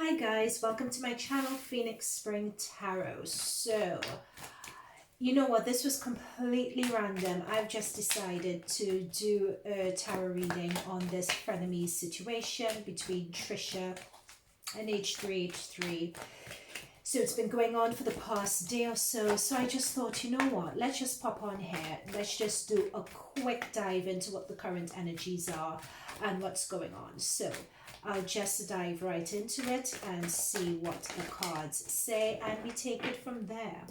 Hi guys, welcome to my channel Phoenix Spring Tarot. So, you know what, this was completely random. I've just decided to do a tarot reading on this frenemies situation between Trisha and H3H3. So it's been going on for the past day or so. So I just thought, you know what, let's just pop on here. Let's just do a quick dive into what the current energies are and what's going on. So I'll just dive right into it and see what the cards say, and we take it from there.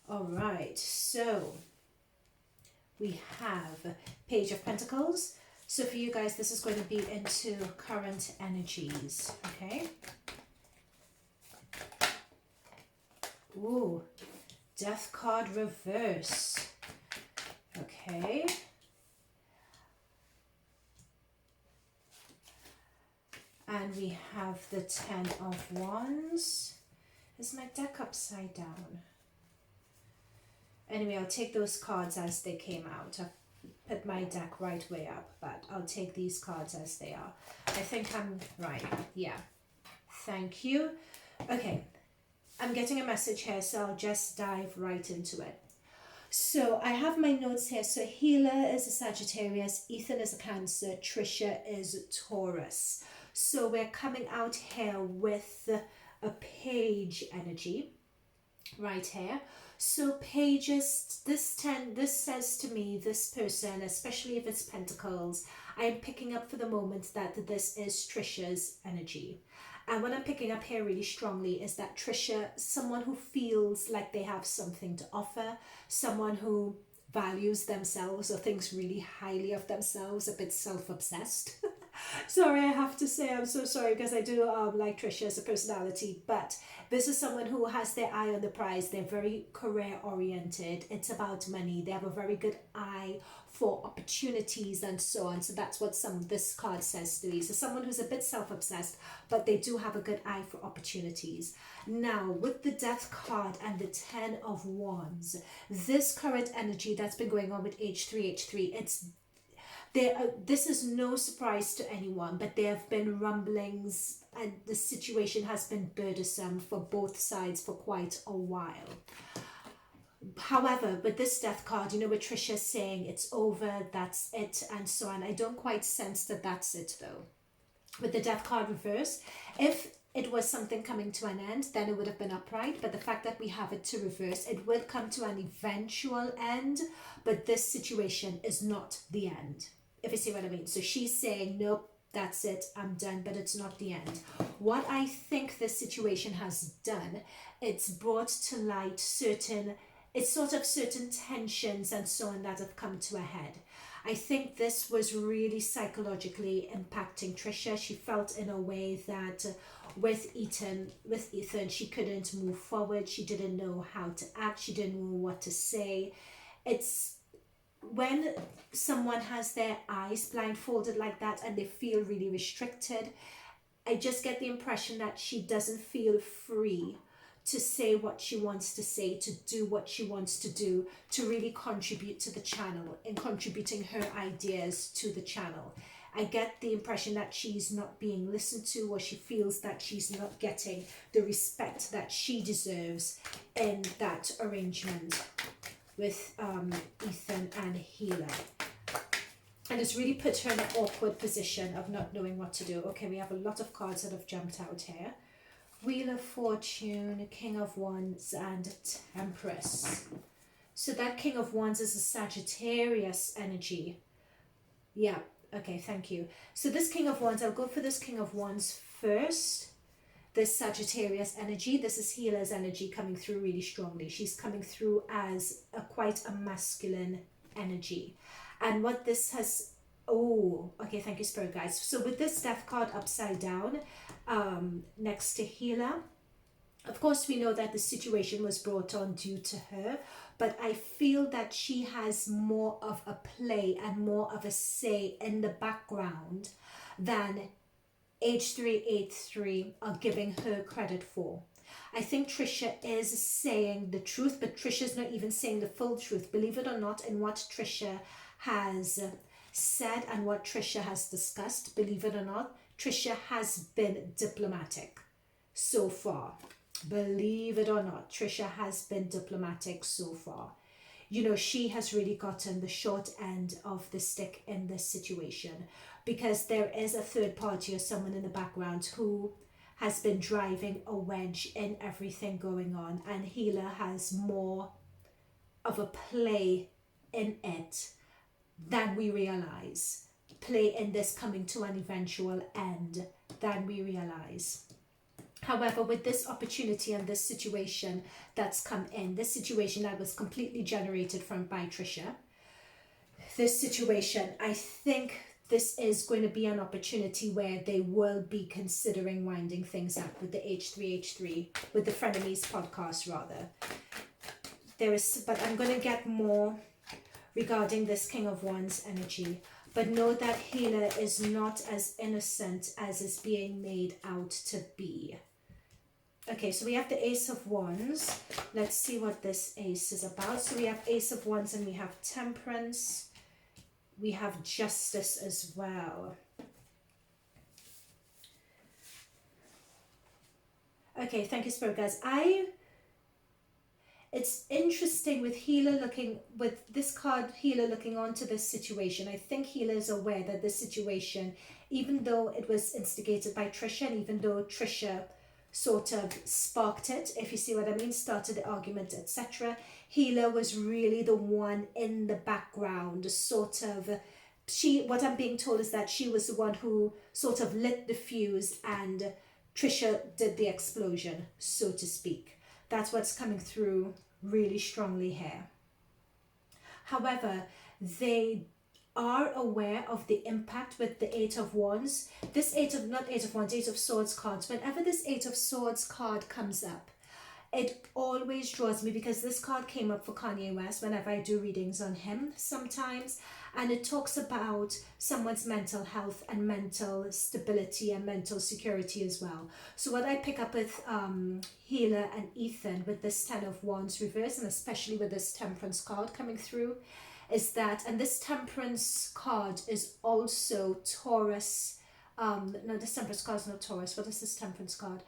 All right, so we have Page of Pentacles. So for you guys, this is going to be into current energies, okay? Ooh, Death card reverse. Okay. And we have the 10 of Wands. Is my deck upside down? Anyway, I'll take those cards as they came out. I've put my deck right way up, but I'll take these cards as they are. I think I'm right. Yeah. Thank you. Okay. I'm getting a message here, so I'll just dive right into it. So I have my notes here. So Hila is a Sagittarius, Ethan is a Cancer, Trisha is a Taurus. So we're coming out here with a page energy right here. So pages, this says to me, this person, especially if it's Pentacles, I'm picking up for the moment that this is Trisha's energy. And what I'm picking up here really strongly is that Trisha, someone who feels like they have something to offer, someone who values themselves or thinks really highly of themselves, a bit self-obsessed. Sorry, I have to say, I'm so sorry, because I do like Trisha as a personality, but this is someone who has their eye on the prize. They're very career oriented. It's about money. They have a very good eye for opportunities and so on. So that's what this card says to me. So someone who's a bit self-obsessed, but they do have a good eye for opportunities. Now, with the Death card and the 10 of Wands, this current energy that's been going on with H3H3, this is no surprise to anyone, but there have been rumblings and the situation has been burdensome for both sides for quite a while. However, with this Death card, you know, with Trisha saying it's over, that's it, and so on, I don't quite sense that that's it though. With the Death card reverse, if it was something coming to an end, then it would have been upright. But the fact that we have it to reverse, it will come to an eventual end, but this situation is not the end, if you see what I mean. So she's saying, nope, that's it, I'm done, but it's not the end. What I think this situation has done, it's brought to light certain tensions and so on that have come to a head. I think this was really psychologically impacting Trisha. She felt in a way that with Ethan, she couldn't move forward. She didn't know how to act. She didn't know what to say. It's when someone has their eyes blindfolded like that and they feel really restricted, I just get the impression that she doesn't feel free to say what she wants to say, to do what she wants to do, to really contribute to the channel and contributing her ideas to the channel. I get the impression that she's not being listened to, or she feels that she's not getting the respect that she deserves in that arrangement with Ethan and Hila. And it's really put her in an awkward position of not knowing what to do. Okay, we have a lot of cards that have jumped out here. Wheel of Fortune, King of Wands, and Tempress. So that King of Wands is a Sagittarius energy. Yeah, okay, thank you. So this King of Wands, I'll go for this King of Wands first. This Sagittarius energy, this is Hila's energy coming through really strongly. She's coming through as quite a masculine energy. And what this has... Oh, okay, thank you, Spirit Guides. So with this Death card upside down, next to Hila, of course we know that the situation was brought on due to her, but I feel that she has more of a play and more of a say in the background than H3H3 are giving her credit for. I think Trisha is saying the truth, but Trisha's not even saying the full truth. Believe it or not, in what Trisha has said and what Trisha has discussed, believe it or not, Trisha has been diplomatic. so far. Believe it or not, Trisha has been diplomatic so far. You know, she has really gotten the short end of the stick in this situation, because there is a third party or someone in the background who has been driving a wedge in everything going on, and Hila has more of a play in it than we realize. Play in this coming to an eventual end than we realize. However, with this opportunity and this situation that's come in, this situation that was completely generated by Trisha, this situation, I think this is going to be an opportunity where they will be considering winding things up with the H3H3, with the Frenemies podcast rather. But I'm going to get more regarding this King of Wands energy. But know that Hila is not as innocent as is being made out to be. Okay, so we have the Ace of Wands. Let's see what this Ace is about. So we have Ace of Wands and we have Temperance. We have Justice as well. Okay, thank you, Spirit guys. It's interesting with Hila with this card, Hila looking onto this situation. I think Hila is aware that this situation, even though it was instigated by Trisha, and even though Trisha sort of sparked it, if you see what I mean, started the argument, etc., Hila was really the one in the background, sort of. What I'm being told is that she was the one who sort of lit the fuse and Trisha did the explosion, so to speak. That's what's coming through really strongly here. However, they are aware of the impact with the Eight of Wands. This Eight of Swords cards, whenever this Eight of Swords card comes up, it always draws me, because this card came up for Kanye West whenever I do readings on him sometimes, and it talks about someone's mental health and mental stability and mental security as well. So what I pick up with Hila and Ethan with this Ten of Wands reverse, and especially with this Temperance card coming through, is that, and this Temperance card is also Taurus, no, this Temperance card is not Taurus. What is this Temperance card?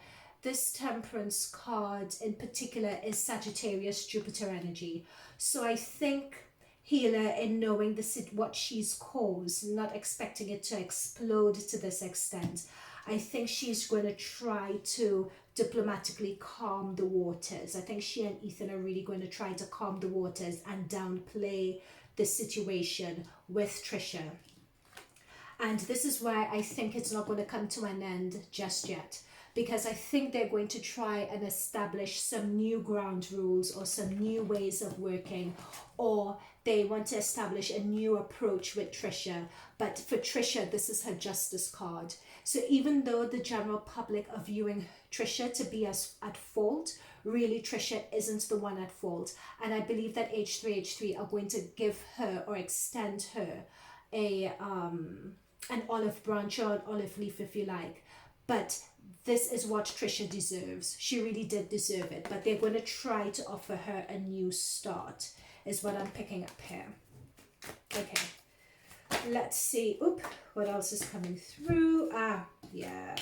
This Temperance card in particular is Sagittarius, Jupiter energy. So I think Hila, in knowing what she's caused, not expecting it to explode to this extent, I think she's going to try to diplomatically calm the waters. I think she and Ethan are really going to try to calm the waters and downplay the situation with Trisha. And this is why I think it's not going to come to an end just yet, because I think they're going to try and establish some new ground rules or some new ways of working, or they want to establish a new approach with Trisha. But for Trisha, this is her Justice card. So even though the general public are viewing Trisha to be at fault, really Trisha isn't the one at fault. And I believe that H3H3 are going to give her or extend her an olive branch or an olive leaf, if you like. But this is what Trisha deserves. She really did deserve it. But they're going to try to offer her a new start, is what I'm picking up here. Okay. Let's see. Oop, what else is coming through? Yeah.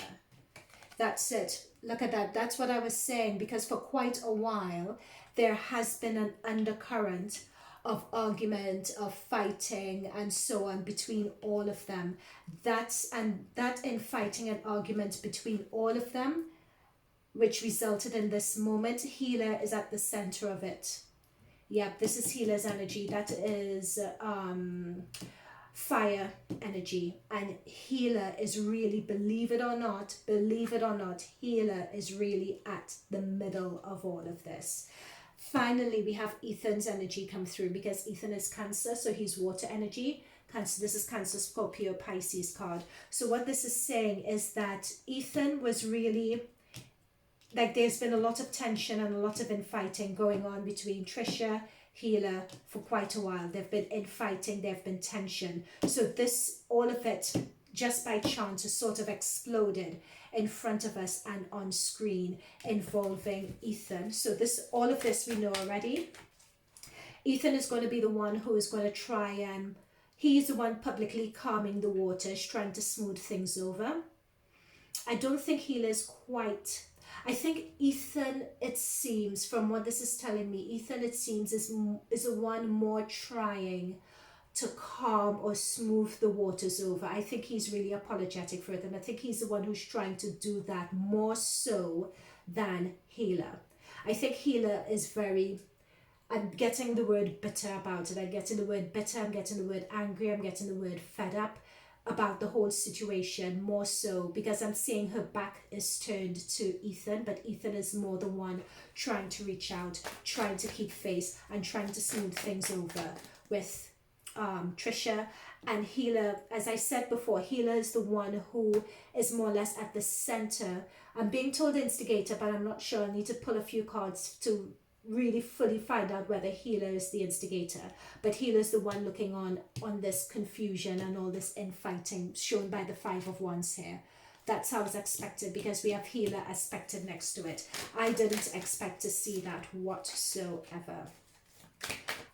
That's it. Look at that. That's what I was saying, because for quite a while, there has been an undercurrent of argument, of fighting, and so on between all of them. That in fighting and argument between all of them, which resulted in this moment, Hila is at the center of it. Yep, this is Hila's energy. That is fire energy. And Hila is really, believe it or not, Hila is really at the middle of all of this. Finally, we have Ethan's energy come through, because Ethan is Cancer, so he's water energy. Cancer, this is Cancer, Scorpio, Pisces card. So what this is saying is that Ethan was really, like, there's been a lot of tension and a lot of infighting going on between Trisha, Hila for quite a while. They've been infighting, there've been tension. So this, all of it, just by chance, has sort of exploded in front of us and on screen, involving Ethan. So all of this we know already. Ethan is going to be the one who is going to try and, he's the one publicly calming the waters, trying to smooth things over. I don't think Hila is quite, I think Ethan, it seems, from what this is telling me, Ethan, it seems, is a one more trying to calm or smooth the waters over. I think he's really apologetic for it, and I think he's the one who's trying to do that more so than Hila. I think Hila is very, I'm getting the word bitter about it. I'm getting the word bitter, I'm getting the word angry, I'm getting the word fed up about the whole situation, more so because I'm seeing her back is turned to Ethan, but Ethan is more the one trying to reach out, trying to keep face, and trying to smooth things over with Trisha. And Hila, as I said before, Hila is the one who is more or less at the center. I'm being told instigator, but I'm not sure. I need to pull a few cards to really fully find out whether Hila is the instigator. But Hila is the one looking on this confusion and all this infighting shown by the Five of Wands here. That's how it's expected, because we have Hila aspected next to it. I didn't expect to see that whatsoever.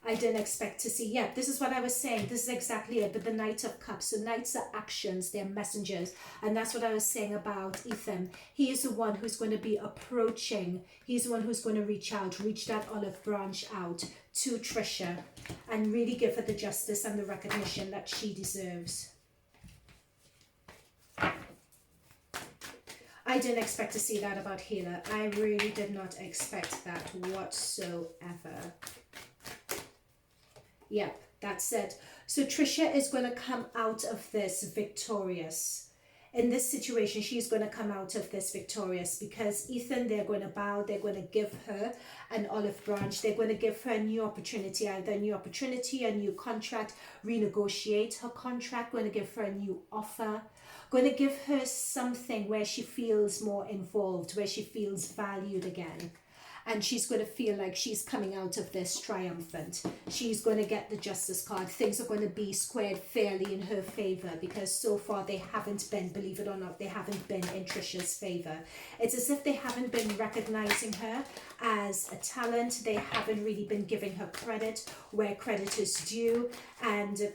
I didn't expect to see. Yeah, this is what I was saying. This is exactly it. But the Knight of Cups. So Knights are actions. They're messengers. And that's what I was saying about Ethan. He is the one who's going to be approaching. He's the one who's going to reach out. Reach that olive branch out to Trisha. And really give her the justice and the recognition that she deserves. I didn't expect to see that about Hila. I really did not expect that whatsoever. Yep, that's it. So Trisha is going to come out of this victorious. In this situation, she's going to come out of this victorious, because Ethan, they're going to bow, they're going to give her an olive branch, they're going to give her a new opportunity, either a new opportunity, a new contract, renegotiate her contract, going to give her a new offer, going to give her something where she feels more involved, where she feels valued again. And she's going to feel like she's coming out of this triumphant. She's going to get the justice card. Things are going to be squared fairly in her favor, because so far they haven't been, believe it or not, they haven't been in Trisha's favor. It's as if they haven't been recognizing her as a talent. They haven't really been giving her credit where credit is due. And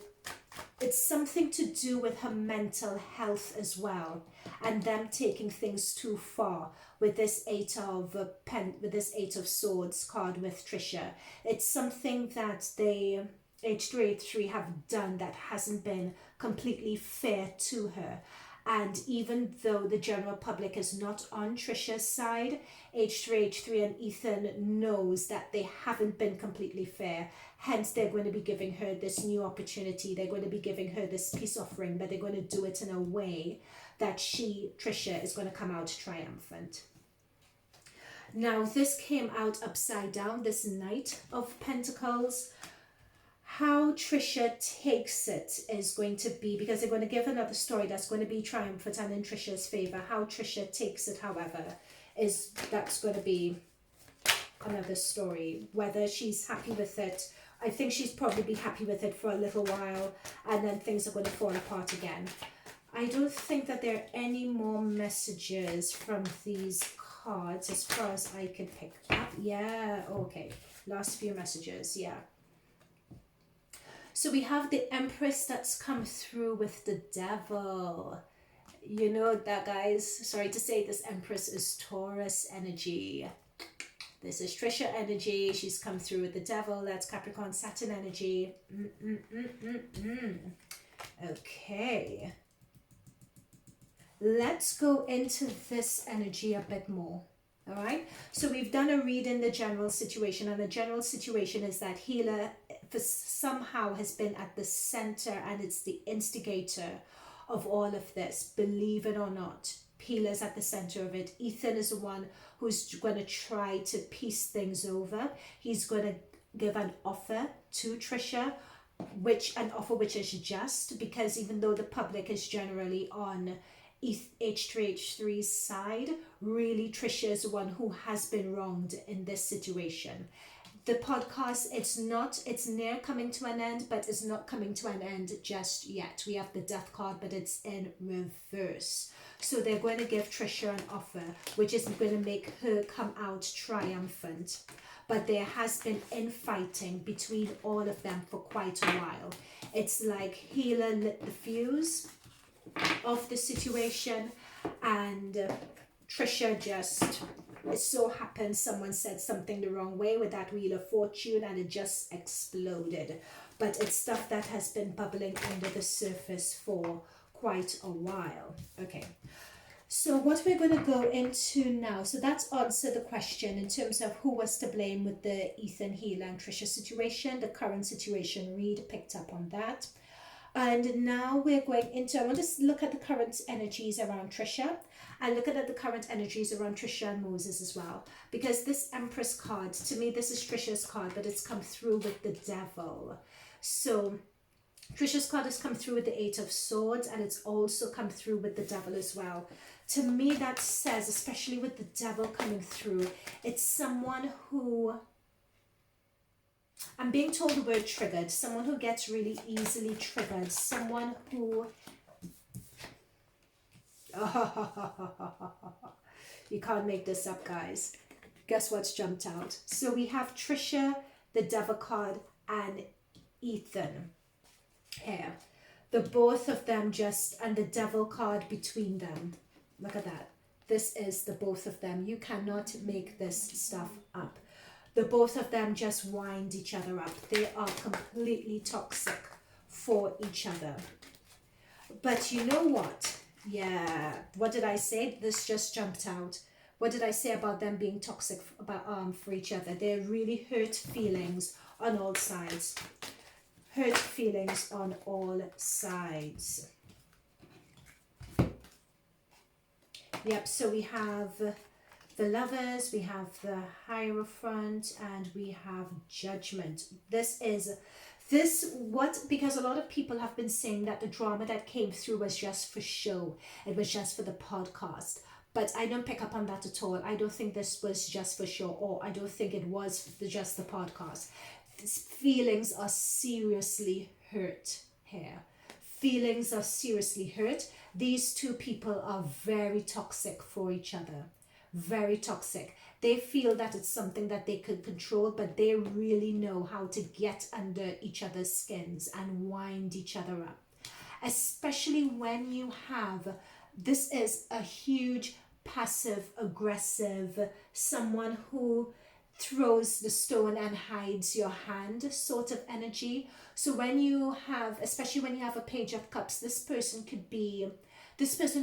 it's something to do with her mental health as well, and them taking things too far with this Eight of Swords card with Trisha. It's something that they H3H3 have done that hasn't been completely fair to her. And even though the general public is not on Trisha's side, H3H3 and Ethan knows that they haven't been completely fair. Hence, they're going to be giving her this new opportunity. They're going to be giving her this peace offering, but they're going to do it in a way that Trisha, is going to come out triumphant. Now, this came out upside down, this Knight of Pentacles. How Trisha takes it is going to be, because they're going to give another story that's going to be triumphant and in Trisha's favor. How Trisha takes it, however, that's going to be another story. Whether she's happy with it, I think she's probably happy with it for a little while, and then things are going to fall apart again. I don't think that there are any more messages from these cards as far as I can pick up. Yeah, okay. Last few messages, yeah. So we have the Empress that's come through with the Devil. You know that, guys. Sorry to say, this Empress is Taurus energy. This is Trisha energy. She's come through with the Devil. That's Capricorn Saturn energy. Okay. Let's go into this energy a bit more. All right. So we've done a read in the general situation, and the general situation is that Hila somehow has been at the center, and it's the instigator of all of this. Believe it or not, Hila's at the center of it. Ethan is the one who's going to try to piece things over. He's going to give an offer to Trisha, an offer which is just, because even though the public is generally on H3H3's side, really Trisha is the one who has been wronged in this situation. The podcast, it's near coming to an end, but it's not coming to an end just yet. We have the Death card, but it's in reverse. So they're going to give Trisha an offer, which is going to make her come out triumphant. But there has been infighting between all of them for quite a while. It's like Hila lit the fuse of the situation, and Trisha just, it so happened someone said something the wrong way with that Wheel of Fortune and it just exploded. But it's stuff that has been bubbling under the surface for quite a while. Okay. So what we're going to go into now, so that's answered the question in terms of who was to blame with the Ethan, Hila and Trisha situation. The current situation, Reed picked up on that. And now we're going into, I want to look at the current energies around Trisha and look at the current energies around Tricia and Moses as well. Because this Empress card, to me this is Trisha's card, but it's come through with the Devil. So Trisha's card has come through with the Eight of Swords and it's also come through with the Devil as well. To me that says, especially with the Devil coming through, it's someone who, I'm being told the word triggered, someone who gets really easily triggered, someone who, you can't make this up guys. Guess what's jumped out? So we have Trisha, the Devil card and Ethan here. The both of them just, and the Devil card between them. Look at that. This is the both of them. You cannot make this stuff up. The both of them just wind each other up. They are completely toxic for each other. But you know what? Yeah, what did I say? This just jumped out. What did I say about them being toxic about, for each other? They're really hurt feelings on all sides. Hurt feelings on all sides. Yep, so we have the Lovers, we have the Hierophant, and we have Judgment. Because a lot of people have been saying that the drama that came through was just for show. It was just for the podcast. But I don't pick up on that at all. I don't think this was just for show, or I don't think it was just the podcast. Feelings are seriously hurt here. Feelings are seriously hurt. These two people are very toxic for each other. Very toxic. They feel that it's something that they could control, but they really know how to get under each other's skins and wind each other up. Especially when you have, this is a huge passive aggressive, someone who throws the stone and hides your hand sort of energy. So when you have, especially when you have a Page of Cups, this person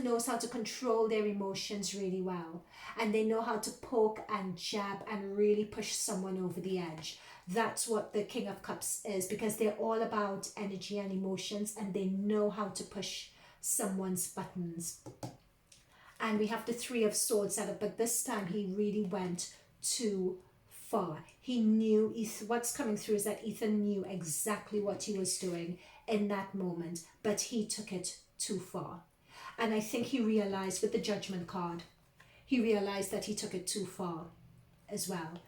knows how to control their emotions really well, and they know how to poke and jab and really push someone over the edge. That's what the King of Cups is, because they're all about energy and emotions, and they know how to push someone's buttons. And we have the Three of Swords set up, but this time he really went too far. He knew, what's coming through is that Ethan knew exactly what he was doing in that moment, but he took it too far. And I think he realized with the Judgment card, he realized that he took it too far as well.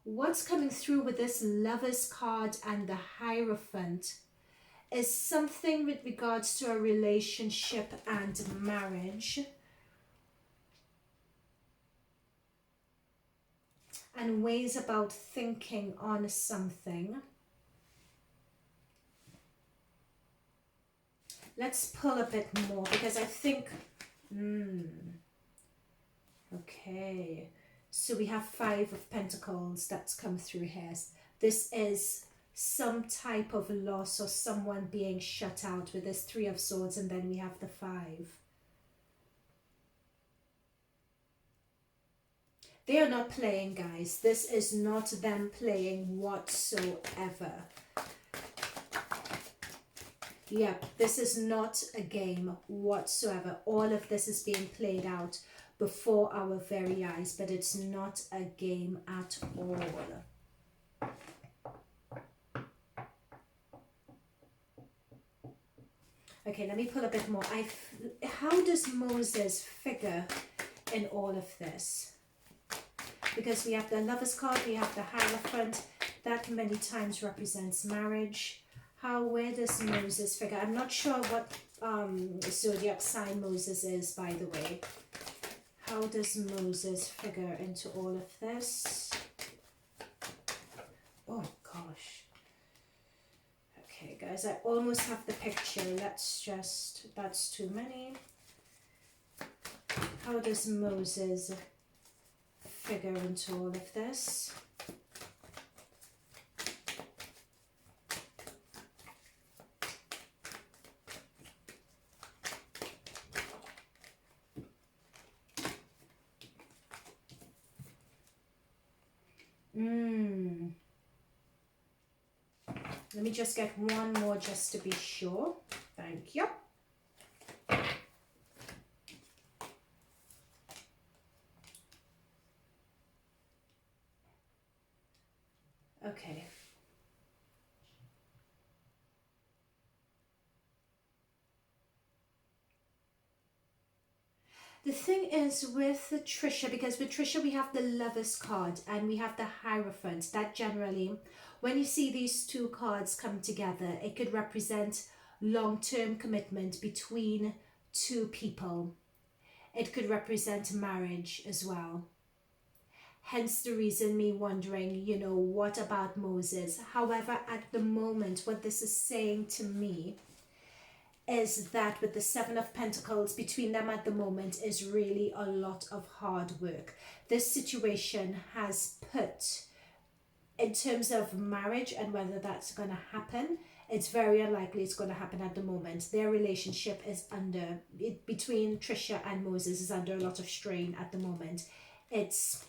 What's coming through with this Lovers card and the Hierophant is something with regards to a relationship and marriage. And ways about thinking on something. Let's pull a bit more, because I think, okay. So we have Five of Pentacles that's come through here. This is some type of loss or someone being shut out with this Three of Swords, and then we have the Five. They are not playing, guys. This is not them playing whatsoever. Yep, this is not a game whatsoever. All of this is being played out before our very eyes, but it's not a game at all. Okay, let me pull a bit more. How does Moses figure in all of this? Because we have the Lovers card, we have the Hierophant. That many times represents marriage. Where does Moses figure? I'm not sure what zodiac sign Moses is, by the way. How does Moses figure into all of this? Oh gosh. Okay guys, I almost have the picture. That's too many. How does Moses figure into all of this? Let me just get one more just to be sure. Thank you. Okay. The thing is with Trisha, because with Trisha we have the Lovers card and we have the Hierophant, that generally, when you see these two cards come together, it could represent long-term commitment between two people. It could represent marriage as well. Hence the reason me wondering, you know, what about Moses? However, at the moment, what this is saying to me is that with the Seven of Pentacles between them at the moment is really a lot of hard work. This situation has put, in terms of marriage and whether that's going to happen, it's very unlikely it's going to happen at the moment. Their relationship is under, between Trisha and Moses is under a lot of strain at the moment. It's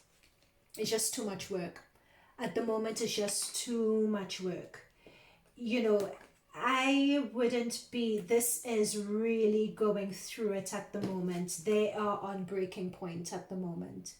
just too much work. At the moment, it's just too much work. You know, I wouldn't be, this is really going through it at the moment. They are on breaking point at the moment.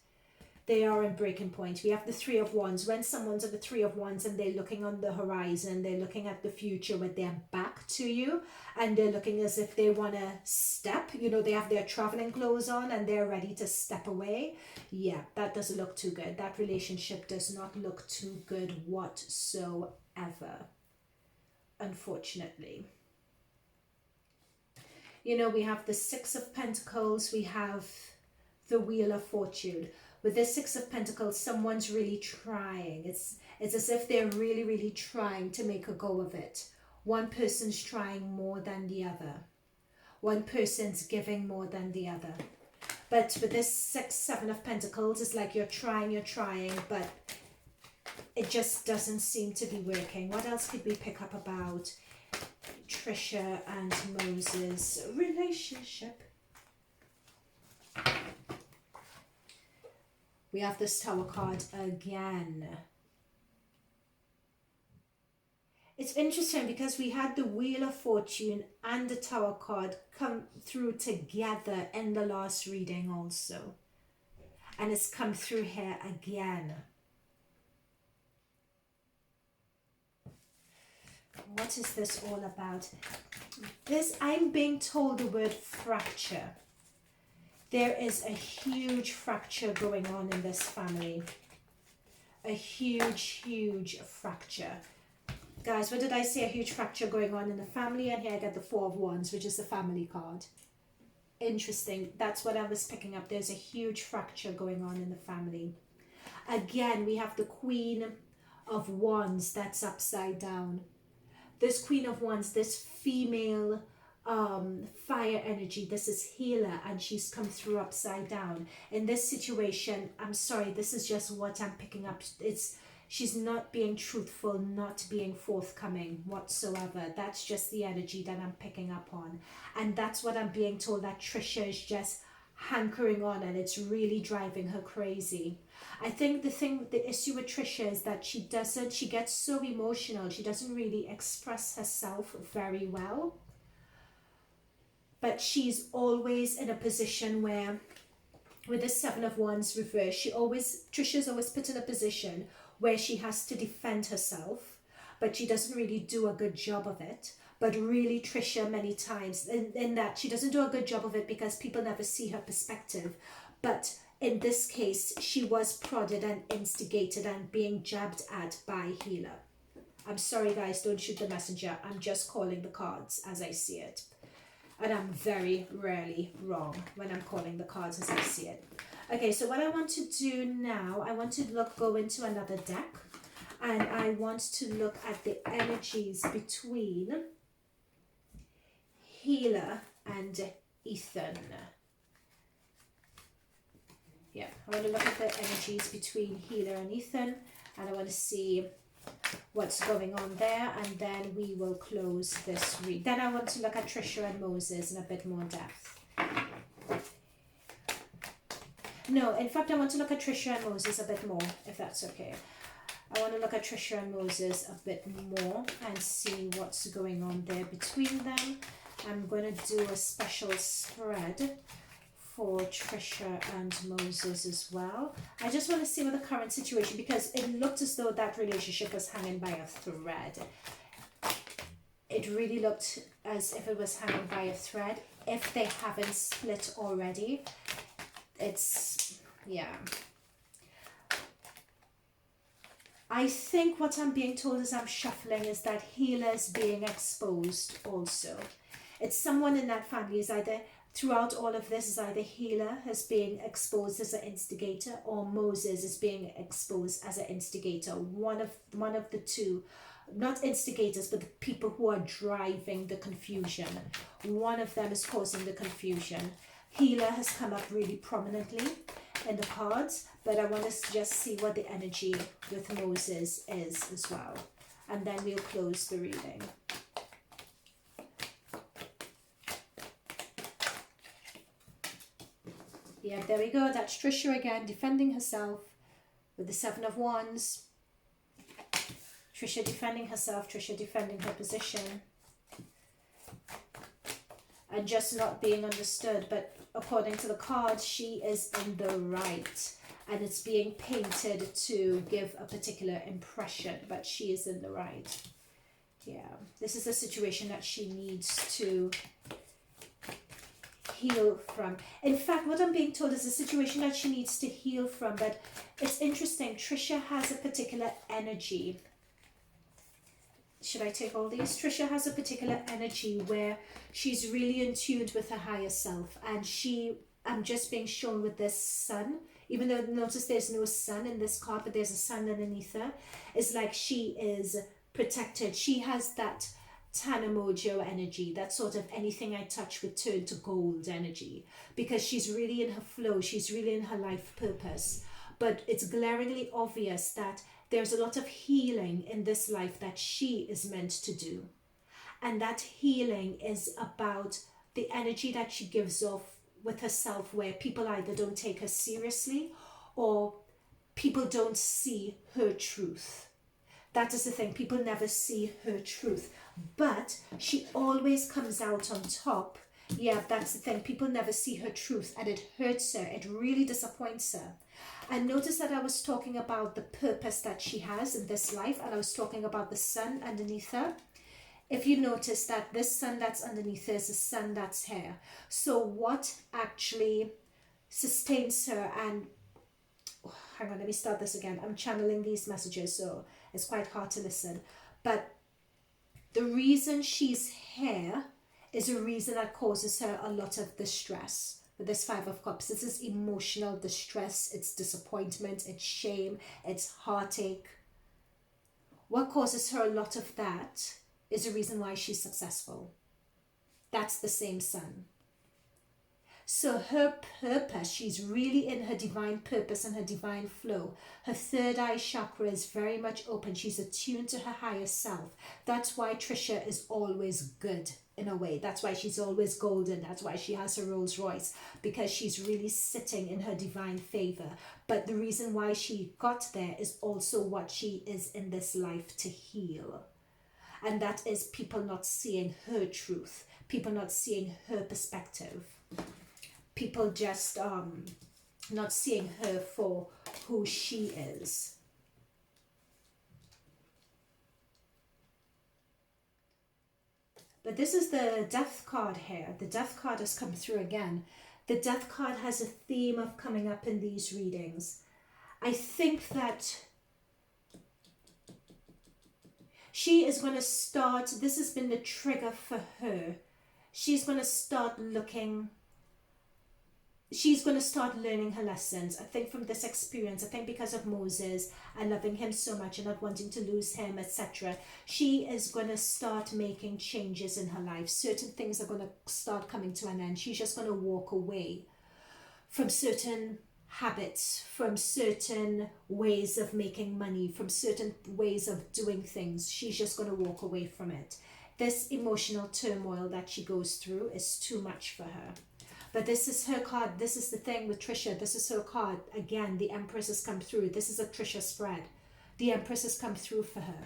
They are on breaking point. We have the Three of Wands. When someone's at the Three of Wands and they're looking on the horizon, they're looking at the future with their back to you, and they're looking as if they want to step, you know, they have their traveling clothes on and they're ready to step away. Yeah, that doesn't look too good. That relationship does not look too good whatsoever, unfortunately. You know, we have the Six of Pentacles, we have the Wheel of Fortune. With the Six of Pentacles, someone's really trying. It's as if they're really, really trying to make a go of it. One person's trying more than the other. One person's giving more than the other. But with this Seven of Pentacles, it's like you're trying, but it just doesn't seem to be working. What else could we pick up about Trisha and Moses' relationship? We have this Tower card again. It's interesting because we had the Wheel of Fortune and the Tower card come through together in the last reading also. And it's come through here again. What is this all about? This, I'm being told the word fracture. There is a huge fracture going on in this family. A huge, huge fracture. Guys, what did I say? A huge fracture going on in the family. And here I get the Four of Wands, which is the family card. Interesting. That's what I was picking up. There's a huge fracture going on in the family. Again, we have the Queen of Wands that's upside down. This Queen of Wands, this female fire energy, this is Hila, and she's come through upside down. In this situation, I'm sorry, this is just what I'm picking up. She's not being truthful, not being forthcoming whatsoever. That's just the energy that I'm picking up on. And that's what I'm being told, that Trisha is just hankering on, and it's really driving her crazy. I think the issue with Trisha is that she gets so emotional. She doesn't really express herself very well. But she's always in a position where, with the Seven of Wands reverse, Trisha's always put in a position where she has to defend herself, but she doesn't really do a good job of it. But really, Trisha, many times, in that she doesn't do a good job of it because people never see her perspective. But in this case, she was prodded and instigated and being jabbed at by Hila. I'm sorry, guys, don't shoot the messenger. I'm just calling the cards as I see it. And I'm very rarely wrong when I'm calling the cards as I see it. Okay, so what I want to do now, I want to go into another deck. And I want to look at the energies between Hila and Ethan. Yeah, I want to look at the energies between Hila and Ethan, and I want to see what's going on there, and then we will close this read. Then I want to look at Trisha and Moses in a bit more depth. No, in fact, I want to look at Trisha and Moses a bit more, if that's okay. I want to look at Trisha and Moses a bit more and see what's going on there between them. I'm going to do a special spread for Trisha and Moses as well. I just want to see what the current situation, because it looked as though that relationship was hanging by a thread. It really looked as if it was hanging by a thread. If they haven't split already, it's, yeah. I think what I'm being told as I'm shuffling is that Hila is being exposed also. It's someone in that family is either, throughout all of this, is either Hila is being exposed as an instigator, or Moses is being exposed as an instigator. One of the two, not instigators, but the people who are driving the confusion. One of them is causing the confusion. Hila has come up really prominently in the cards, but I want to just see what the energy with Moses is as well. And then we'll close the reading. Yeah, there we go. That's Trisha again, defending herself with the Seven of Wands. Trisha defending herself, Trisha defending her position. And just not being understood. But according to the cards, she is in the right. And it's being painted to give a particular impression. But she is in the right. Yeah, this is a situation that she needs to heal from. In fact, what I'm being told is a situation that she needs to heal from. But it's interesting. Trisha has a particular energy. Should I take all these? Trisha has a particular energy where she's really in tune with her higher self. And I'm just being shown with this sun. Even though notice there's no sun in this card, but there's a sun underneath her. It's like she is protected. She has that Tana Mojo energy, that sort of anything I touch would turn to gold energy, because she's really in her flow, she's really in her life purpose. But it's glaringly obvious that there's a lot of healing in this life that she is meant to do. And that healing is about the energy that she gives off with herself, where people either don't take her seriously or people don't see her truth. That is the thing, people never see her truth, but she always comes out on top. Yeah, that's the thing, people never see her truth, and it hurts her, it really disappoints her. And notice that I was talking about the purpose that she has in this life, and I was talking about the sun underneath her. If you notice that this sun that's underneath her is a sun that's here. So what actually sustains her, and hang on, let me start this again. I'm channeling these messages, so it's quite hard to listen. But the reason she's here is a reason that causes her a lot of distress. With this Five of Cups, this is emotional distress, it's disappointment, it's shame, it's heartache. What causes her a lot of that is the reason why she's successful. That's the same sun. So her purpose, she's really in her divine purpose and her divine flow. Her third eye chakra is very much open. She's attuned to her higher self. That's why Trisha is always good in a way. That's why she's always golden. That's why she has her Rolls Royce, because she's really sitting in her divine favor. But the reason why she got there is also what she is in this life to heal. And that is people not seeing her truth, people not seeing her perspective, people just not seeing her for who she is. But this is the Death card here. The Death card has come through again. The Death card has a theme of coming up in these readings. I think that she is going to start, this has been the trigger for her. She's going to start looking, she's going to start learning her lessons. I think from this experience, I think because of Moses and loving him so much and not wanting to lose him, etc. She is going to start making changes in her life. Certain things are going to start coming to an end. She's just going to walk away from certain habits, from certain ways of making money, from certain ways of doing things. She's just going to walk away from it. This emotional turmoil that she goes through is too much for her. But this is her card. This is the thing with Trisha. This is her card. Again, the Empress has come through. This is a Trisha spread. The Empress has come through for her.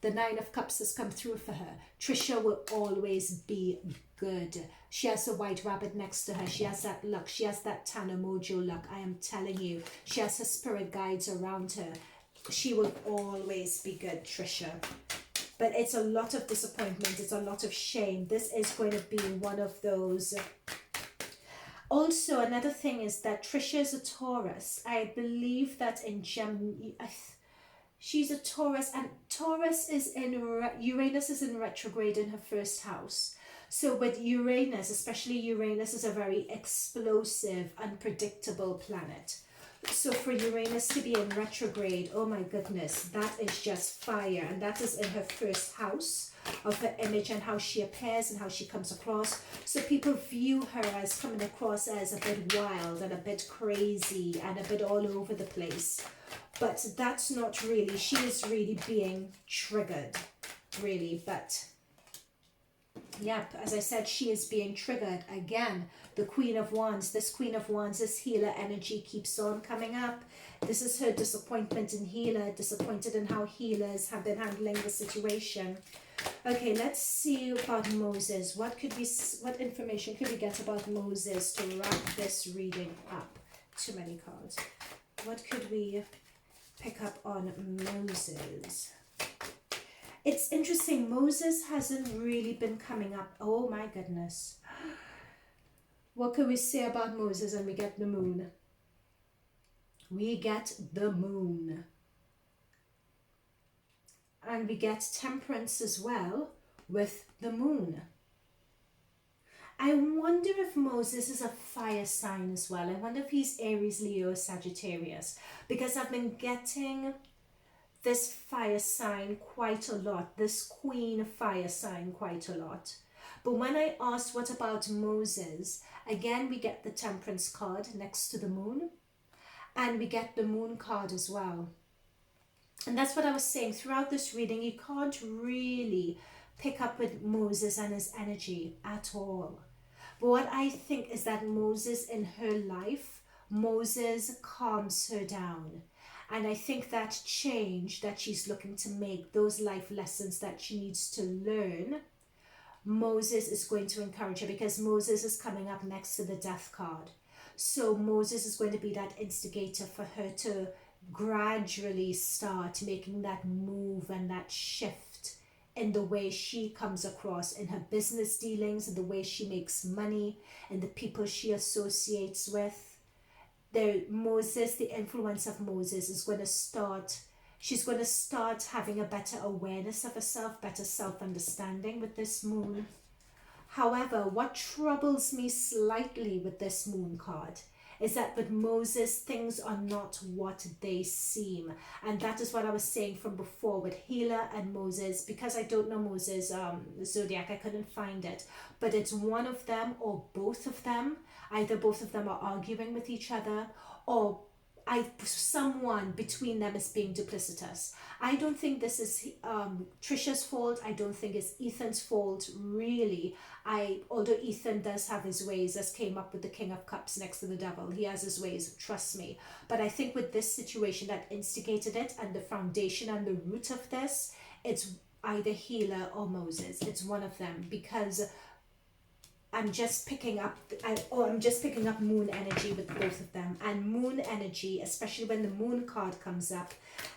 The Nine of Cups has come through for her. Trisha will always be good. She has a white rabbit next to her. She has that luck. She has that Tana Mojo luck. I am telling you. She has her spirit guides around her. She will always be good, Trisha. But it's a lot of disappointment. It's a lot of shame. This is going to be one of those. Also, another thing is that Trisha is a Taurus. I believe that in she's a Taurus, and Taurus is in Uranus is in retrograde in her first house. So with Uranus, especially Uranus is a very explosive, unpredictable planet. So for Uranus to be in retrograde, oh my goodness, that is just fire. And that is in her first house of her image and how she appears and how she comes across. So people view her as coming across as a bit wild and a bit crazy and a bit all over the place. But that's not really, she is really being triggered, really. But yep, as I said, she is being triggered. Again, the Queen of Wands, this Queen of Wands, this healer energy keeps on coming up. This is her disappointment in Hila, disappointed in how healers have been handling the situation. Okay, let's see about Moses. What information could we get about Moses to wrap this reading up? Too many cards. What could we pick up on Moses? It's interesting, Moses hasn't really been coming up. Oh my goodness. What can we say about Moses? And we get the moon. We get the moon. And we get temperance as well with the moon. I wonder if Moses is a fire sign as well. I wonder if he's Aries, Leo, Sagittarius. Because I've been getting this fire sign quite a lot. This queen fire sign quite a lot. But when I asked what about Moses, again we get the temperance card next to the moon. And we get the moon card as well. And that's what I was saying. Throughout this reading, you can't really pick up with Moses and his energy at all. But what I think is that Moses in her life, Moses calms her down. And I think that change that she's looking to make, those life lessons that she needs to learn, Moses is going to encourage her, because Moses is coming up next to the death card. So Moses is going to be that instigator for her to gradually start making that move and that shift in the way she comes across in her business dealings, in the way she makes money, and the people she associates with. Moses, the influence of Moses is going to start, she's going to start having a better awareness of herself, better self-understanding with this moon. However, what troubles me slightly with this moon card is that with Moses, things are not what they seem. And that is what I was saying from before with Hila and Moses. Because I don't know Moses' zodiac, I couldn't find it. But it's one of them or both of them. Either both of them are arguing with each other, or someone between them is being duplicitous. I don't think this is Trisha's fault. I don't think it's Ethan's fault, really. Although Ethan does have his ways, as came up with the King of Cups next to the Devil. He has his ways, trust me. But I think with this situation that instigated it, and the foundation and the root of this, it's either Hila or Moses. It's one of them, because I'm just picking up moon energy with both of them. And moon energy, especially when the moon card comes up,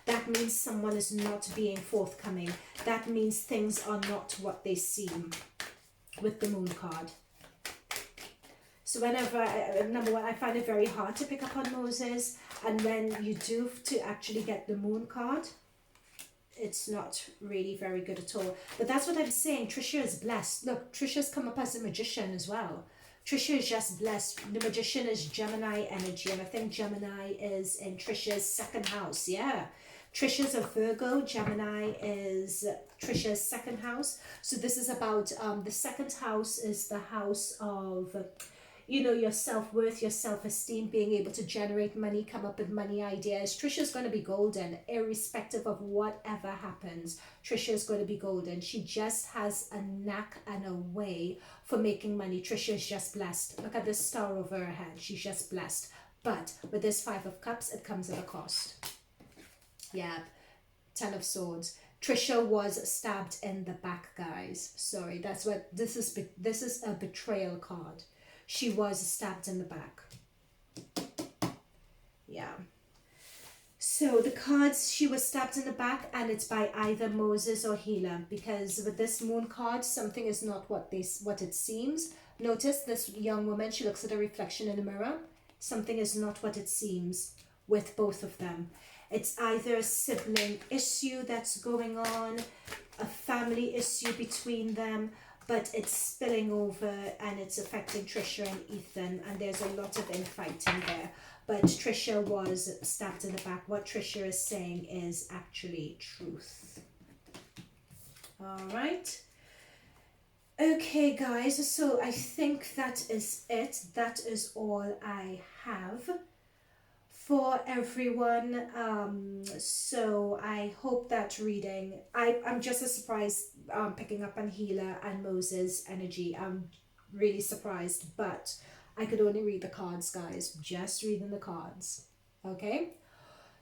that means someone is not being forthcoming. That means things are not what they seem with the moon card. So whenever, number one, I find it very hard to pick up on Moses. And when you do to actually get the moon card, it's not really very good at all. But that's what I'm saying. Trisha is blessed. Look, Trisha's come up as a magician as well. Trisha is just blessed. The magician is Gemini energy. And I think Gemini is in Trisha's second house. Yeah. Trisha's a Virgo. Gemini is Trisha's second house. So this is about, the second house is the house of, you know, your self-worth, your self-esteem, being able to generate money, come up with money ideas. Trisha's going to be golden, irrespective of whatever happens. Trisha's going to be golden. She just has a knack and a way for making money. Trisha's just blessed. Look at this star over her head. She's just blessed. But with this 5 of Cups, it comes at a cost. Yeah, 10 of Swords. Trisha was stabbed in the back, guys. Sorry, that's what this is. This is a betrayal card. She was stabbed in the back. Yeah. So the cards, she was stabbed in the back, and it's by either Moses or Hila, because with this moon card, something is not what it seems. Notice this young woman, she looks at a reflection in the mirror. Something is not what it seems with both of them. It's either a sibling issue that's going on, a family issue between them, but it's spilling over and it's affecting Trisha and Ethan, and there's a lot of infighting there. But Trisha was stabbed in the back. What Trisha is saying is actually truth. All right. Okay, guys, so I think that is it. That is all I have for everyone. So I hope that reading, I'm just as surprised picking up on Hila and Moses energy. I'm really surprised, but I could only read the cards, guys, just reading the cards. Okay,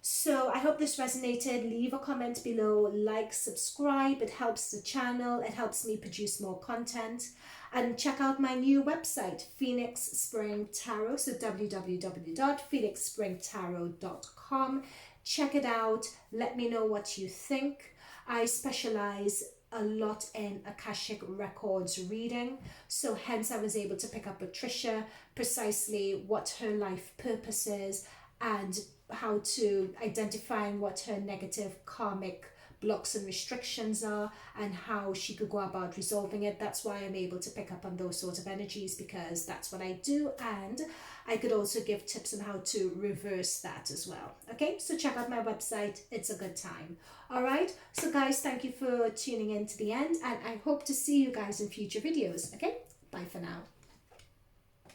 so I hope this resonated. Leave a comment below, like, subscribe. It helps the channel, it helps me produce more content. And check out my new website, Phoenix Spring Tarot, so www.phoenixspringtarot.com. Check it out. Let me know what you think. I specialize a lot in Akashic Records reading, so hence I was able to pick up with Trisha precisely what her life purpose is and how to identifying what her negative karmic blocks and restrictions are and how she could go about resolving it. That's why I'm able to pick up on those sorts of energies, because that's what I do, and I could also give tips on how to reverse that as well. Okay, so check out my website. It's a good time. All right, so guys, thank you for tuning in to the end, and I hope to see you guys in future videos. Okay, bye for now.